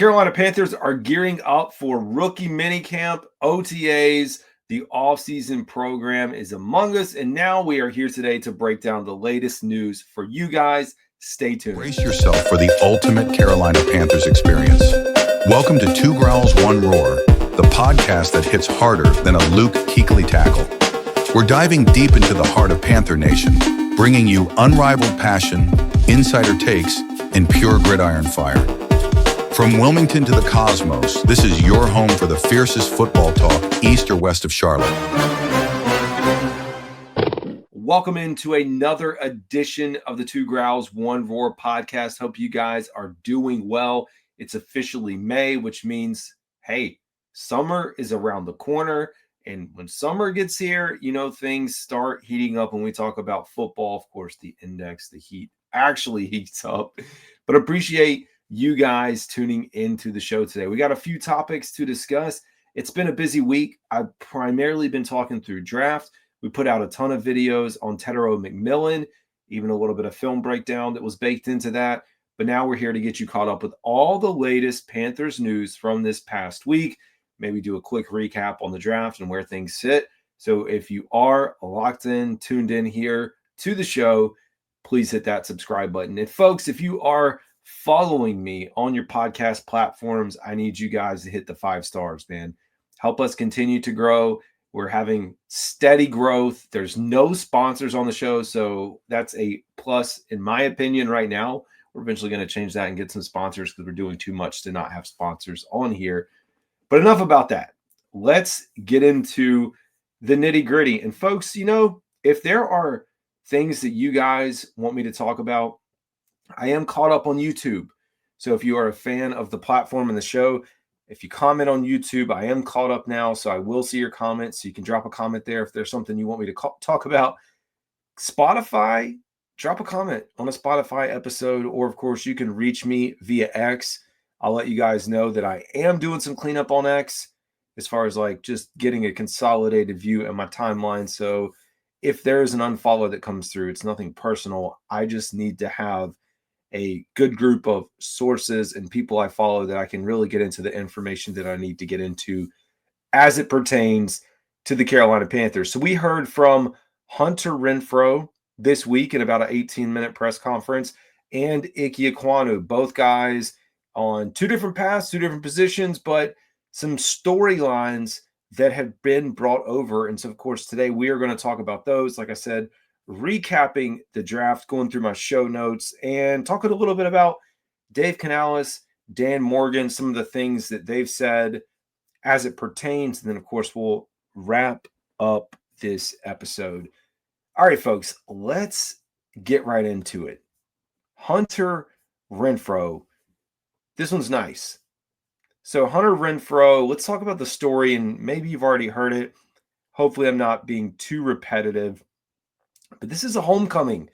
Carolina Panthers are gearing up for rookie minicamp, OTAs. The offseason program is among us, and now we are here today to break down the latest news for you guys. Stay tuned. Brace yourself for the ultimate Carolina Panthers experience. Welcome to Two Growls, One Roar, the podcast that hits harder than a Luke Kuechly tackle. We're diving deep into the heart of Panther Nation, bringing you unrivaled passion, insider takes, and pure gridiron fire. From Wilmington to the cosmos, this is your home for the fiercest football talk east or west of Charlotte. Welcome into another edition of the Two Growls, One Roar podcast. Hope you guys are doing well. It's officially May, which means, hey, summer is around the corner. And when summer gets here, you know, things start heating up. When we talk about football, of course, the index, the heat actually heats up. But appreciate you guys tuning into the show today. We got a few topics to discuss. It's been a busy week. I've primarily been talking through draft. We put out a ton of videos on Tedero McMillan, even a little bit of film breakdown that was baked into that. But now we're here to get you caught up with all the latest Panthers news from this past week. Maybe do a quick recap on the draft and where things sit. So if you are locked in, tuned in here to the show, please hit that subscribe button. And folks, if you are following me on your podcast platforms, I need you guys to hit the 5 stars, man. Help us continue to grow. We're having steady growth. There's no sponsors on the show, so that's a plus in my opinion right now. We're eventually going to change that and get some sponsors because we're doing too much to not have sponsors on here. But enough about that. Let's get into the nitty gritty. And folks, you know, if there are things that you guys want me to talk about, I am caught up on YouTube. So if you are a fan of the platform and the show, if you comment on YouTube, I am caught up now. So I will see your comments. So you can drop a comment there if there's something you want me to talk about. Spotify, drop a comment on a Spotify episode. Or, of course, you can reach me via X. I'll let you guys know that I am doing some cleanup on X as far as like just getting a consolidated view in my timeline. So if there's an unfollow that comes through, it's nothing personal. I just need to have a good group of sources and people I follow that I can really get into the information that I need to get into as it pertains to the Carolina Panthers. So we heard from Hunter Renfrow this week in about an 18-minute press conference and Ikem Ekwonu, both guys on two different paths, two different positions, but some storylines that have been brought over. And so, of course, today we are going to talk about those. Like I said, recapping the draft, going through my show notes, and talking a little bit about Dave Canales, Dan Morgan, some of the things that they've said as it pertains. And then, of course, we'll wrap up this episode. All right, folks, let's get right into it. Hunter Renfrow. This one's nice. So Hunter Renfrow, let's talk about the story, and maybe you've already heard it. Hopefully I'm not being too repetitive. But this is a homecoming.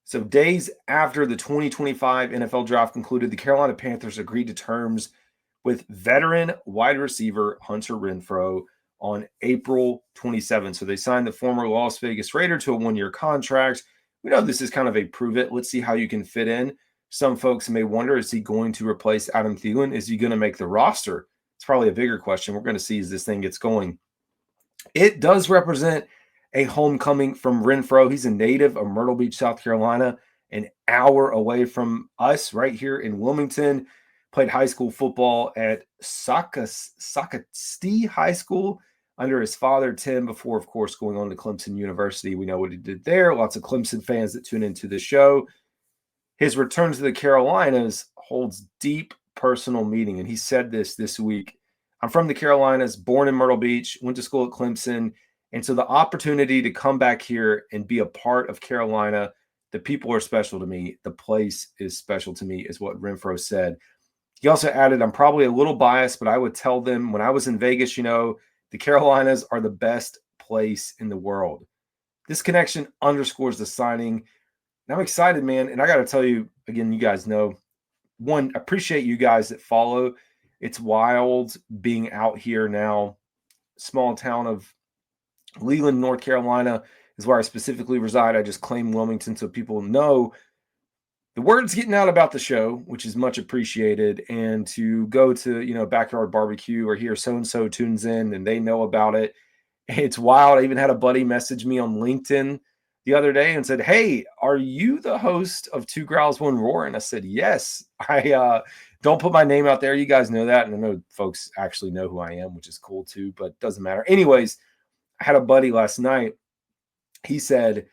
So days after the 2025 NFL draft concluded, the Carolina Panthers agreed to terms with veteran wide receiver Hunter Renfrow on April 27. So they signed the former Las Vegas Raider to a 1-year contract. We know this is kind of a prove it. Let's see how you can fit in. Some folks may wonder, is he going to replace Adam Thielen? Is he going to make the roster? It's probably a bigger question. We're going to see as this thing gets going. It does represent a homecoming from Renfro. He's a native of Myrtle Beach, South Carolina, an hour away from us right here in Wilmington. Played high school football at Socastee High School under his father, Tim, before, of course, going on to Clemson University. We know what he did there. Lots of Clemson fans that tune into the show. His return to the Carolinas holds deep personal meaning, and he said this week. I'm from the Carolinas, born in Myrtle Beach, went to school at Clemson. And so the opportunity to come back here and be a part of Carolina, the people are special to me. The place is special to me, is what Renfro said. He also added, I'm probably a little biased, but I would tell them when I was in Vegas, you know, the Carolinas are the best place in the world. This connection underscores the signing. And I'm excited, man. And I got to tell you, again, you guys know, one, appreciate you guys that follow. It's wild being out here now. Small town of Leland, North Carolina is where I specifically reside. I just claim Wilmington so people know. the word's getting out about the show, which is much appreciated. And to go to, backyard barbecue or hear so-and-so tunes in and they know about it. It's wild. I even had a buddy message me on LinkedIn the other day and said, "Hey, are you the host of Two Growls, One Roar?" And I said, "Yes." I don't put my name out there. You guys know that. And I know folks actually know who I am, which is cool too, but it doesn't matter. Anyways, I had a buddy last night. He said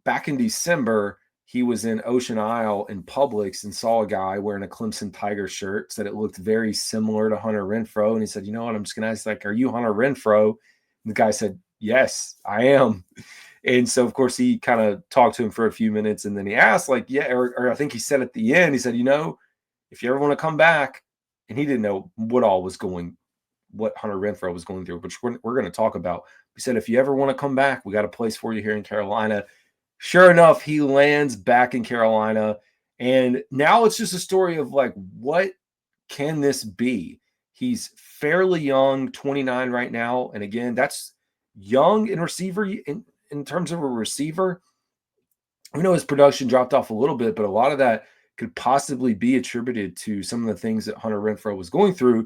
back in December, he was in Ocean Isle in Publix and saw a guy wearing a Clemson Tiger shirt, said it looked very similar to Hunter Renfro. And he said, "You know what? I'm just going to ask, like, are you Hunter Renfro?" And the guy said, "Yes, I am." And so, of course, he kind of talked to him for a few minutes. And then he asked, like, yeah, or I think he said at the end, he said, "If you ever want to come back," and he didn't know what Hunter Renfro was going through, which we're going to talk about. He said, "If you ever want to come back, we got a place for you here in Carolina." Sure enough, he lands back in Carolina. And now it's just a story of like, what can this be? He's fairly young, 29 right now. And again, that's young in receiver in terms of a receiver. We know his production dropped off a little bit, but a lot of that could possibly be attributed to some of the things that Hunter Renfro was going through,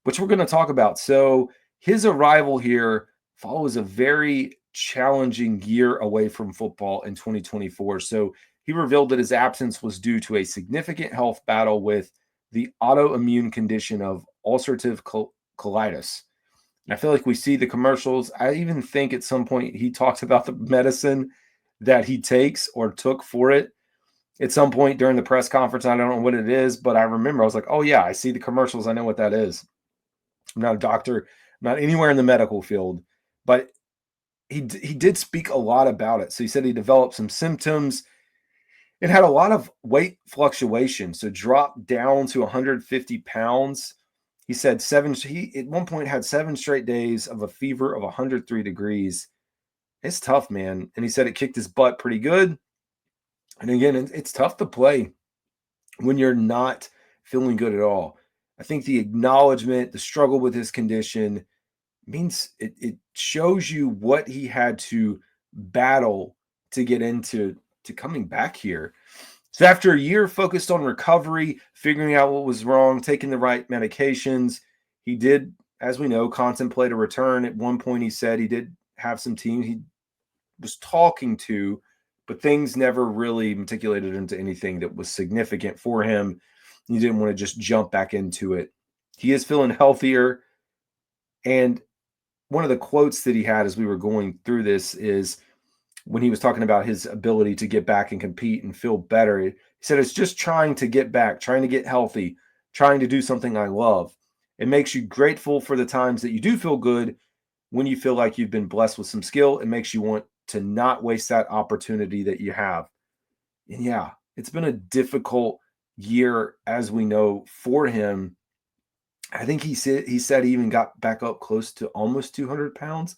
which we're going to talk about. So his arrival here follows a very challenging year away from football in 2024. So he revealed that his absence was due to a significant health battle with the autoimmune condition of ulcerative colitis. And I feel like we see the commercials. I even think at some point he talks about the medicine that he takes or took for it at some point during the press conference. I don't know what it is, but I remember I was like, "Oh yeah, I see the commercials. I know what that is." I'm not a doctor, I'm not anywhere in the medical field, but he did speak a lot about it. So he said he developed some symptoms and had a lot of weight fluctuation. So dropped down to 150 pounds. He said he at one point had 7 straight days of a fever of 103 degrees. It's tough, man. And he said it kicked his butt pretty good. And again, it's tough to play when you're not feeling good at all. I think the acknowledgement, the struggle with his condition means it shows you what he had to battle to get into coming back here. So after a year focused on recovery, figuring out what was wrong, taking the right medications, he did, as we know, contemplate a return. At one point, he said he did have some teams he was talking to, but things never really matriculated into anything that was significant for him. He didn't want to just jump back into it. He is feeling healthier. And one of the quotes that he had as we were going through this is when he was talking about his ability to get back and compete and feel better. He said, "It's just trying to get back, trying to get healthy, trying to do something I love. It makes you grateful for the times that you do feel good. When you feel like you've been blessed with some skill, it makes you want to not waste that opportunity that you have." And yeah, it's been a difficult year, as we know, for him. I think he said he even got back up close to almost 200 pounds,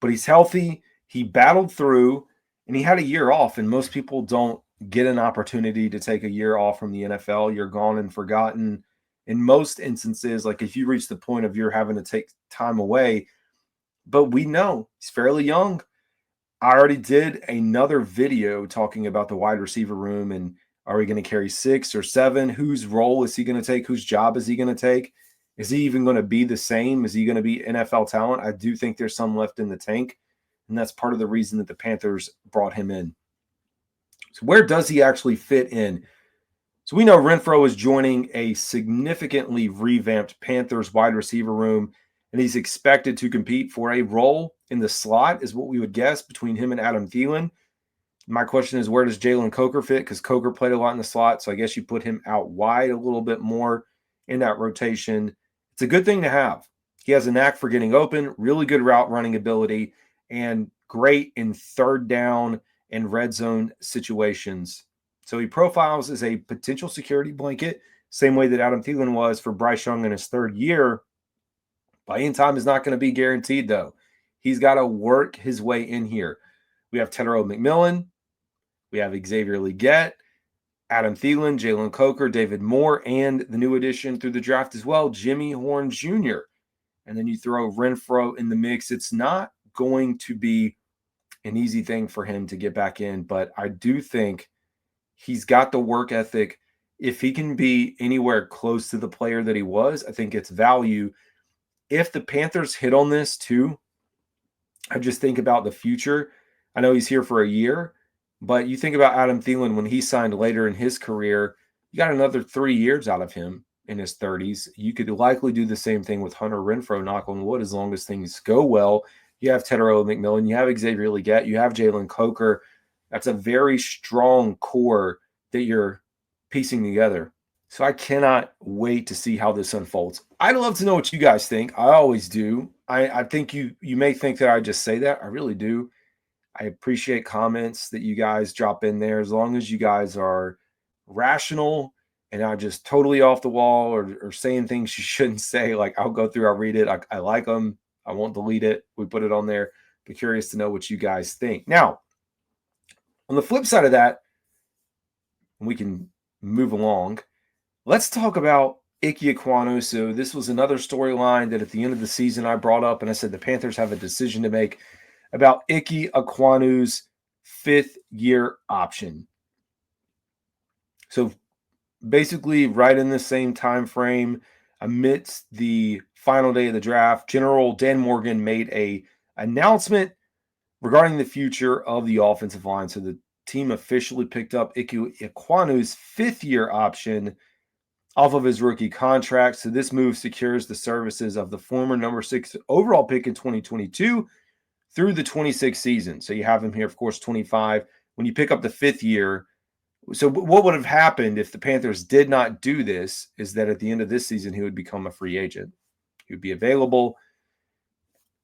but he's healthy. He battled through and he had a year off. And most people don't get an opportunity to take a year off from the NFL. You're gone and forgotten. In most instances, like if you reach the point of you're having to take time away, but we know he's fairly young. I already did another video talking about the wide receiver room and are we going to carry 6 or 7? Whose role is he going to take? Whose job is he going to take? Is he even going to be the same? Is he going to be NFL talent? I do think there's some left in the tank, and that's part of the reason that the Panthers brought him in. So where does he actually fit in? So we know Renfro is joining a significantly revamped Panthers wide receiver room, and he's expected to compete for a role in the slot, is what we would guess, between him and Adam Thielen. My question is, where does Jalen Coker fit? Because Coker played a lot in the slot, so I guess you put him out wide a little bit more in that rotation. It's a good thing to have. He has a knack for getting open, really good route running ability, and great in third down and red zone situations. So he profiles as a potential security blanket, same way that Adam Thielen was for Bryce Young in his third year. Playing time is not going to be guaranteed, though. He's got to work his way in here. We have Tedero McMillan. We have Xavier Legette, Adam Thielen, Jalen Coker, David Moore, and the new addition through the draft as well, Jimmy Horn Jr. And then you throw Renfro in the mix. It's not going to be an easy thing for him to get back in, but I do think He's got the work ethic. If he can be anywhere close to the player that he was, I think it's value. If the Panthers hit on this too, I just think about the future. I know he's here for a year, but you think about Adam Thielen when he signed later in his career, you got another 3 years out of him in his 30s. You could likely do the same thing with Hunter Renfro, knock on wood, as long as things go well. You have Tetero McMillan, you have Xavier Legette, you have Jalen Coker. That's a very strong core that you're piecing together. So I cannot wait to see how this unfolds. I'd love to know what you guys think. I always do. I think you may think that I just say that. I really do. I appreciate comments that you guys drop in there, as long as you guys are rational and not just totally off the wall or saying things you shouldn't say. Like, I'll go through, I'll read it. I like them. I won't delete it. We put it on there. Be curious to know what you guys think. Now, on the flip side of that, we can move along. Let's talk about Ikem Ekwonu. So this was another storyline that at the end of the season I brought up, and I said the Panthers have a decision to make about Ikem Ekwonu's 5th-year option. So basically right in the same time frame, amidst the final day of the draft, General Dan Morgan made an announcement regarding the future of the offensive line. So the team officially picked up Ikem Ekwonu's 5th-year option off of his rookie contract. So this move secures the services of the former number 6 overall pick in 2022 through the 26th season. So you have him here, of course, 25. When you pick up the 5th year, so what would have happened if the Panthers did not do this is that at the end of this season, he would become a free agent. He would be available.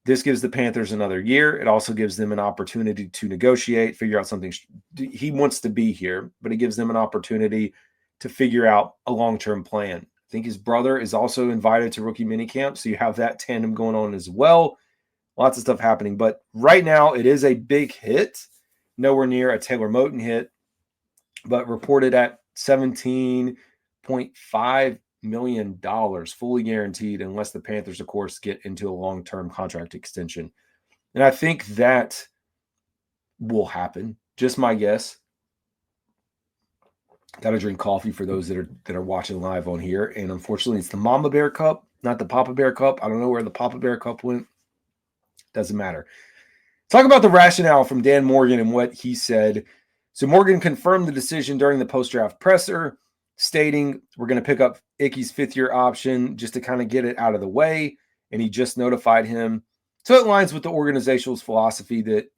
This gives the Panthers another year. It also gives them an opportunity to negotiate, figure out something. He wants to be here, but it gives them an opportunity to figure out a long-term plan. I think his brother is also invited to rookie minicamp, so you have that tandem going on as well. Lots of stuff happening, but right now it is a big hit, nowhere near a Taylor Moton hit, but reported at $17.5 million, fully guaranteed, unless the Panthers, of course, get into a long-term contract extension. And I think that will happen. Just my guess. Got to drink coffee for those that are watching live on here. And unfortunately, it's the Mama Bear Cup, not the Papa Bear Cup. I don't know where the Papa Bear Cup went. Doesn't matter. Talk about the rationale from Dan Morgan and what he said. So Morgan confirmed the decision during the post-draft presser, stating we're going to pick up Ikem's 5th-year option just to kind of get it out of the way. And he just notified him. So it aligns with the organization's philosophy that,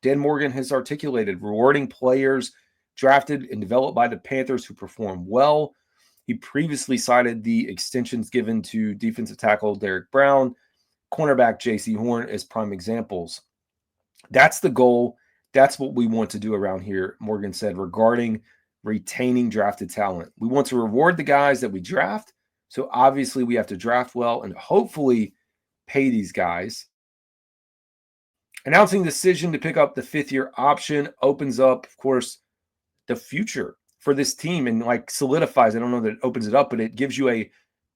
Dan Morgan has articulated, rewarding players drafted and developed by the Panthers who perform well. He previously cited the extensions given to defensive tackle Derek Brown, cornerback J.C. Horn as prime examples. That's the goal. That's what we want to do around here, Morgan said, regarding retaining drafted talent. We want to reward the guys that we draft. So obviously we have to draft well and hopefully pay these guys. Announcing the decision to pick up the 5th-year option opens up, of course, the future for this team and solidifies. I don't know that it opens it up, but it gives you a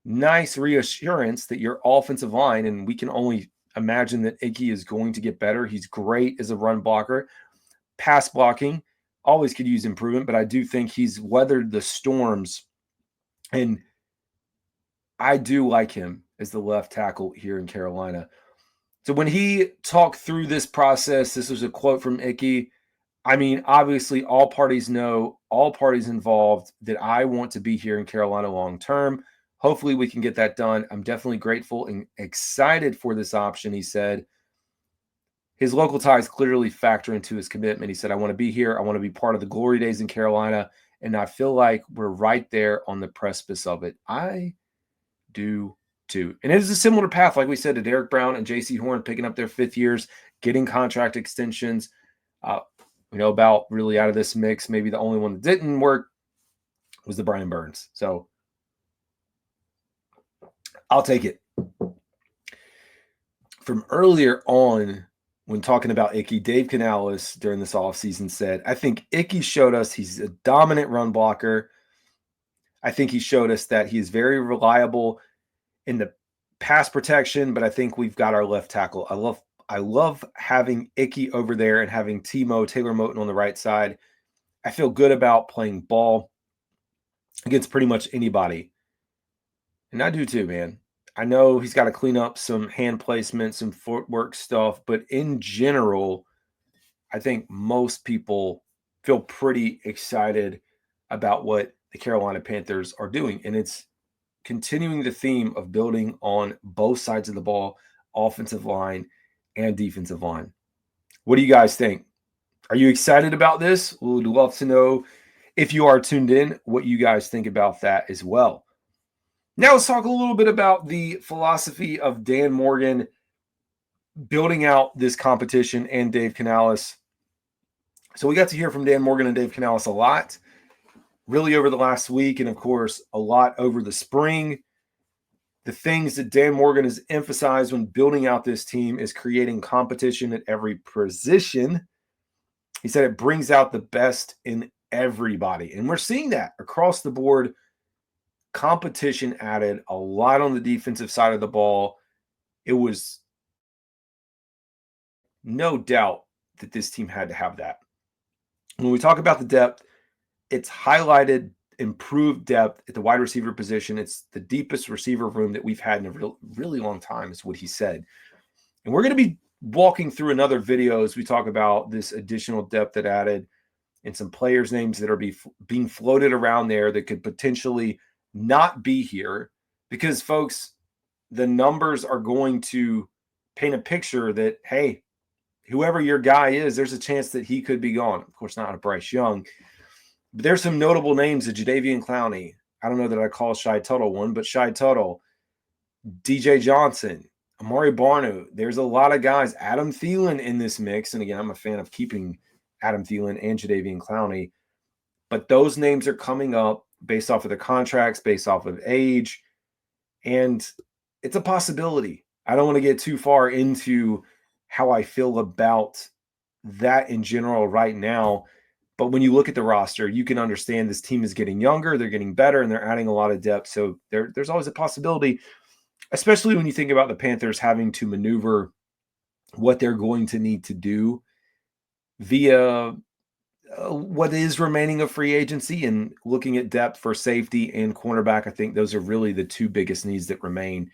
nice reassurance that your offensive line, and we can only imagine that Ikem is going to get better. He's great as a run blocker. Pass blocking always could use improvement, but I do think he's weathered the storms, and I do like him as the left tackle here in Carolina. So when he talked through this process, this was a quote from Ikem. I mean, obviously, all parties know, all parties involved, that I want to be here in Carolina long term. Hopefully, we can get that done. I'm definitely grateful and excited for this option, he said. His local ties clearly factor into his commitment. He said, I want to be here. I want to be part of the glory days in Carolina, and I feel like we're right there on the precipice of it. I do too. And it is a similar path, like we said, to Derek Brown and J.C. Horn picking up their 5th years, getting contract extensions. About really out of this mix, maybe the only one that didn't work was the Brian Burns. So I'll take it. From earlier on, when talking about Ikem, Dave Canales during this offseason said, I think Ikem showed us he's a dominant run blocker. I think he showed us that he is very reliable in the pass protection, but I think we've got our left tackle. I love having Ikem over there and having Taylor Moton on the right side. I feel good about playing ball against pretty much anybody. And I do too, man. I know he's got to clean up some hand placement, some footwork stuff, but in general, I think most people feel pretty excited about what the Carolina Panthers are doing. And it's continuing the theme of building on both sides of the ball, offensive line and defensive line. What do you guys think? Are you excited about this? We would love to know, if you are tuned in, what you guys think about that as well. Now let's talk a little bit about the philosophy of Dan Morgan building out this competition and Dave Canales. So we got to hear from Dan Morgan and Dave Canales a lot, really over the last week, and of course, a lot over the spring. The things that Dan Morgan has emphasized when building out this team is creating competition at every position. He said it brings out the best in everybody. And we're seeing that across the board. Competition added a lot on the defensive side of the ball. It was no doubt that this team had to have that. When we talk about the depth, it's highlighted improved depth at the wide receiver position. It's the deepest receiver room that we've had in a really long time, is what he said. And we're going to be walking through another video as we talk about this additional depth that added and some players' names that are being floated around there that could potentially not be here, because, folks, the numbers are going to paint a picture that, hey, whoever your guy is, there's a chance that he could be gone. Of course, not a Bryce Young. But there's some notable names: of Jadeveon Clowney. I don't know that I call Shy Tuttle one, but Shy Tuttle, DJ Johnson, Amari Barnu. There's a lot of guys. Adam Thielen in this mix. And again, I'm a fan of keeping Adam Thielen and Jadeveon Clowney. But those names are coming up based off of the contracts, based off of age. And it's a possibility. I don't want to get too far into how I feel about that in general right now. But when you look at the roster, you can understand this team is getting younger, they're getting better, and they're adding a lot of depth. So there's always a possibility, especially when you think about the Panthers having to maneuver what they're going to need to do via what is remaining of free agency, and looking at depth for safety and cornerback. I think those are really the two biggest needs that remain.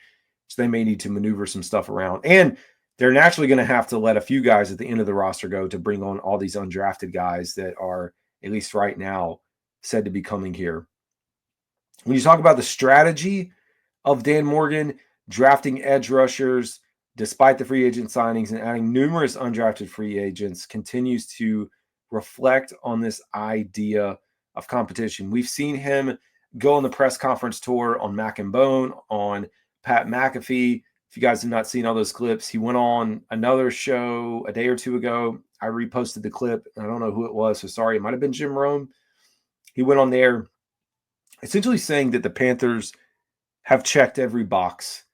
So they may need to maneuver some stuff around. And they're naturally going to have to let a few guys at the end of the roster go to bring on all these undrafted guys that are, at least right now, said to be coming here. When you talk about the strategy of Dan Morgan, drafting edge rushers despite the free agent signings and adding numerous undrafted free agents, continues to reflect on this idea of competition. We've seen him go on the press conference tour on Mac and Bone, on Pat McAfee. If you guys have not seen all those clips, he went on another show a day or two ago. I reposted the clip. I don't know who it was, so sorry. It might have been Jim Rome. He went on there essentially saying that the Panthers have checked every box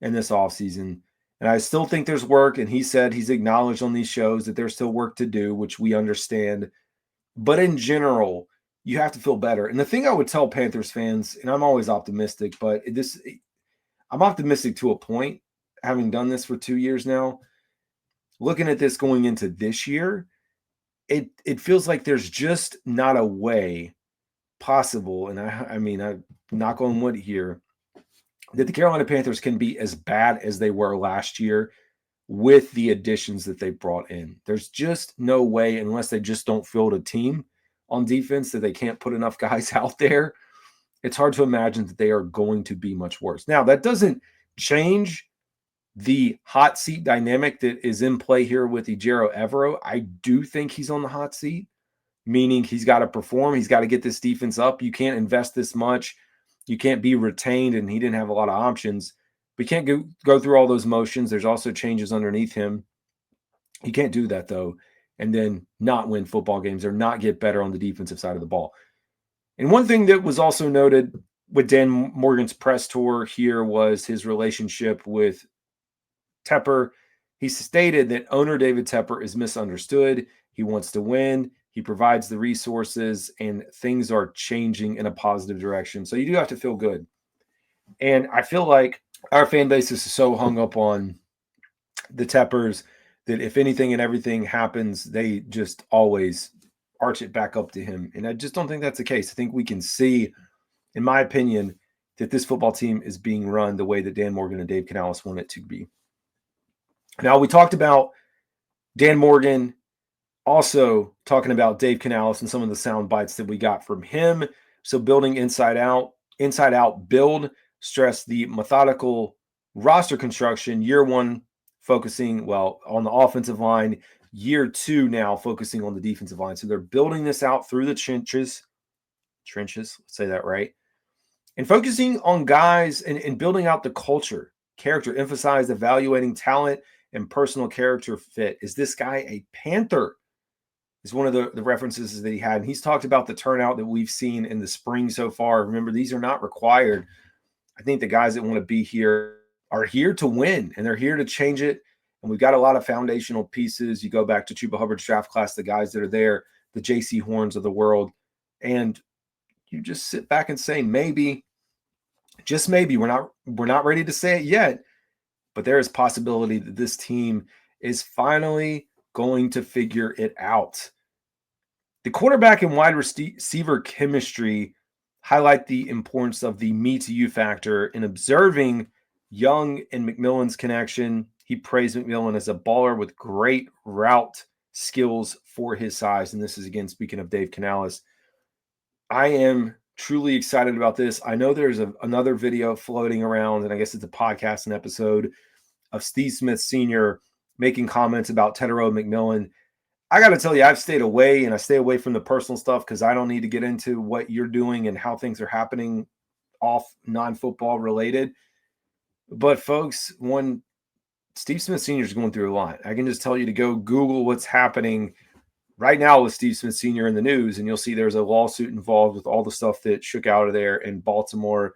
in this offseason. And I still think there's work. And he said he's acknowledged on these shows that there's still work to do, which we understand. But in general, you have to feel better. And the thing I would tell Panthers fans, and I'm always optimistic, but I'm optimistic to a point, having done this for 2 years now. Looking at this going into this year, it feels like there's just not a way possible, and I knock on wood here, that the Carolina Panthers can be as bad as they were last year with the additions that they brought in. There's just no way, unless they just don't field a team on defense, that they can't put enough guys out there. It's hard to imagine that they are going to be much worse. Now, that doesn't change the hot seat dynamic that is in play here with Ejiro Evero. I do think he's on the hot seat, meaning he's got to perform. He's got to get this defense up. You can't invest this much. You can't be retained, and he didn't have a lot of options. We can't go through all those motions. There's also changes underneath him. You can't do that, though, and then not win football games or not get better on the defensive side of the ball. And one thing that was also noted with Dan Morgan's press tour here was his relationship with Tepper. He stated that owner David Tepper is misunderstood. He wants to win. He provides the resources, and things are changing in a positive direction. So you do have to feel good. And I feel like our fan base is so hung up on the Teppers that if anything and everything happens, they just always arch it back up to him. And I just don't think that's the case. I think we can see, in my opinion, that this football team is being run the way that Dan Morgan and Dave Canales want it to be. Now, we talked about Dan Morgan, also talking about Dave Canales and some of the sound bites that we got from him. So building inside out build, stress the methodical roster construction. Year one, focusing, on the offensive line. Year two now focusing on the defensive line. So they're building this out through the trenches, let's say that right, and focusing on guys and building out the culture, character, emphasize evaluating talent and personal character fit. Is this guy a Panther? Is one of the references that he had. And he's talked about the turnout that we've seen in the spring so far. Remember, these are not required. I think the guys that want to be here are here to win, and they're here to change it. And we've got a lot of foundational pieces. You go back to Chuba Hubbard's draft class, the guys that are there, the J.C. Horns of the world, and you just sit back and say, maybe, just maybe, we're not ready to say it yet, but there is possibility that this team is finally going to figure it out. The quarterback and wide receiver chemistry highlight the importance of the me to you factor in observing Young and McMillan's connection. He praised McMillan as a baller with great route skills for his size. And this is, again, speaking of Dave Canales. I am truly excited about this. I know there's another video floating around, and I guess it's a podcast, an episode of Steve Smith Sr. making comments about Tetero McMillan. I got to tell you, I've stayed away, and I stay away from the personal stuff because I don't need to get into what you're doing and how things are happening off non-football related. But folks, when Steve Smith Sr. is going through a lot, I can just tell you to go Google what's happening right now with Steve Smith Sr. in the news, and you'll see there's a lawsuit involved with all the stuff that shook out of there in Baltimore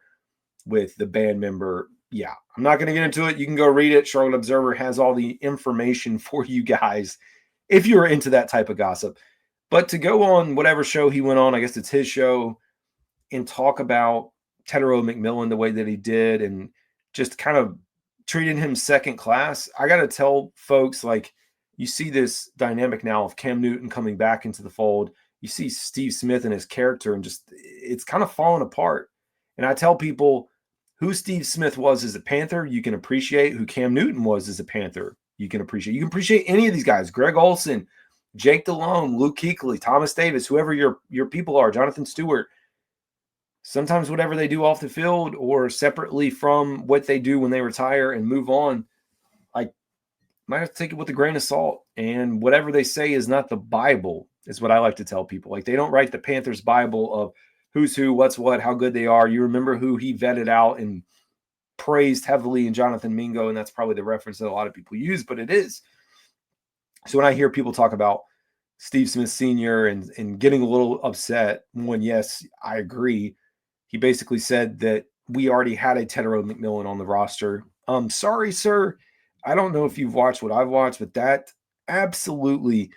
with the band member. Yeah, I'm not going to get into it. You can go read it. Charlotte Observer has all the information for you guys if you're into that type of gossip. But to go on whatever show he went on, I guess it's his show, and talk about Tetero McMillan the way that he did and just kind of treating him second class, I got to tell folks, like, you see this dynamic now of Cam Newton coming back into the fold. You see Steve Smith and his character, and just it's kind of falling apart. And I tell people who Steve Smith was as a Panther, you can appreciate. Who Cam Newton was as a Panther, you can appreciate. You can appreciate any of these guys. Greg Olsen, Jake Delhomme, Luke Kuechly, Thomas Davis, whoever your people are, Jonathan Stewart. Sometimes whatever they do off the field or separately from what they do when they retire and move on, I might have to take it with a grain of salt. And whatever they say is not the Bible, is what I like to tell people. Like, they don't write the Panthers Bible of who's who, what's what, how good they are. You remember who he vetted out and praised heavily in Jonathan Mingo, and that's probably the reference that a lot of people use, but it is. So when I hear people talk about Steve Smith Sr. and getting a little upset, when, yes, I agree, he basically said that we already had a Tetero McMillan on the roster. Sorry, sir. I don't know if you've watched what I've watched, but that absolutely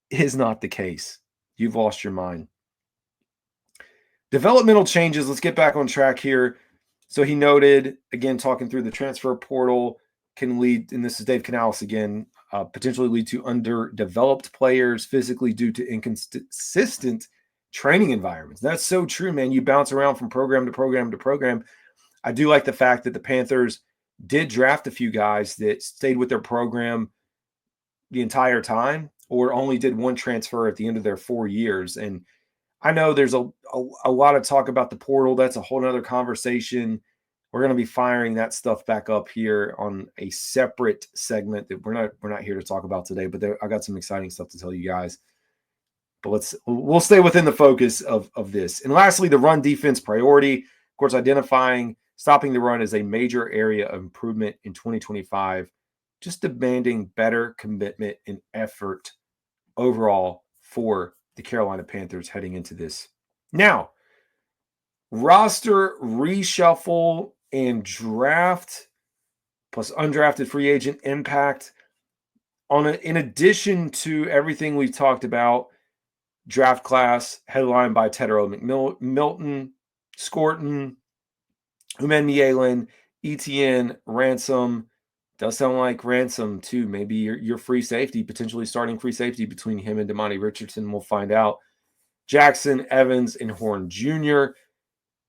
is not the case. You've lost your mind. Developmental changes. Let's get back on track here. So he noted, again, talking through the transfer portal can lead, and this is Dave Canales again, potentially lead to underdeveloped players physically due to inconsistent training environments. That's so true, man. You bounce around from program to program to program. I do like the fact that the Panthers did draft a few guys that stayed with their program the entire time or only did one transfer at the end of their 4 years. And I know there's a lot of talk about the portal. That's a whole nother conversation. We're going to be firing that stuff back up here on a separate segment that we're not here to talk about today, but I got some exciting stuff to tell you guys. But we'll stay within the focus of this. And lastly, the run defense priority. Of course, identifying stopping the run is a major area of improvement in 2025, just demanding better commitment and effort overall for the Carolina Panthers heading into this. Now, roster reshuffle and draft plus undrafted free agent impact. In addition to everything we've talked about, draft class headlined by Tetero Milton, Scorton, Umen Mielen, Etienne, Ransom, does sound like Ransom too. Maybe your free safety, potentially starting free safety between him and Damani Richardson. We'll find out. Jackson, Evans, and Horn Jr.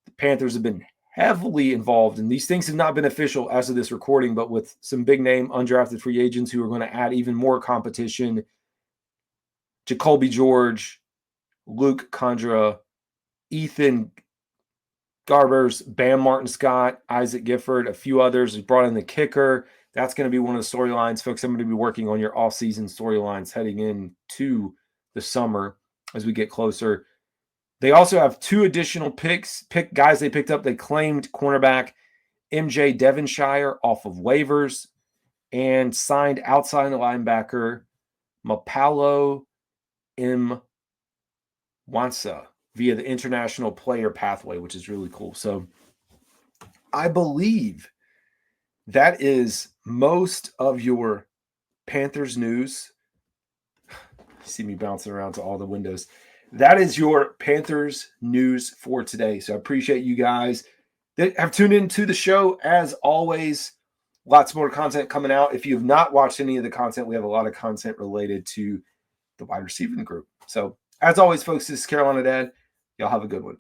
The Panthers have been heavily involved, and these things have not been official as of this recording, but with some big name undrafted free agents who are going to add even more competition. Jacoby George, Luke Condra, Ethan Garbers, Bam Martin Scott, Isaac Gifford, a few others. Has brought in the kicker. That's going to be one of the storylines, folks. I'm going to be working on your off-season storylines heading into the summer as we get closer. They also have 2 additional guys they picked up. They claimed cornerback MJ Devonshire off of waivers and signed outside linebacker Mapalo Mwansa via the international player pathway, which is really cool. So I believe that is most of your Panthers news. You see me bouncing around to all the windows. That is your Panthers news for today. So I appreciate you guys that have tuned into the show. As always, lots more content coming out. If you have not watched any of the content, we have a lot of content related to the wide receiving group. So as always, folks, this is Carolina Dad. Y'all have a good one.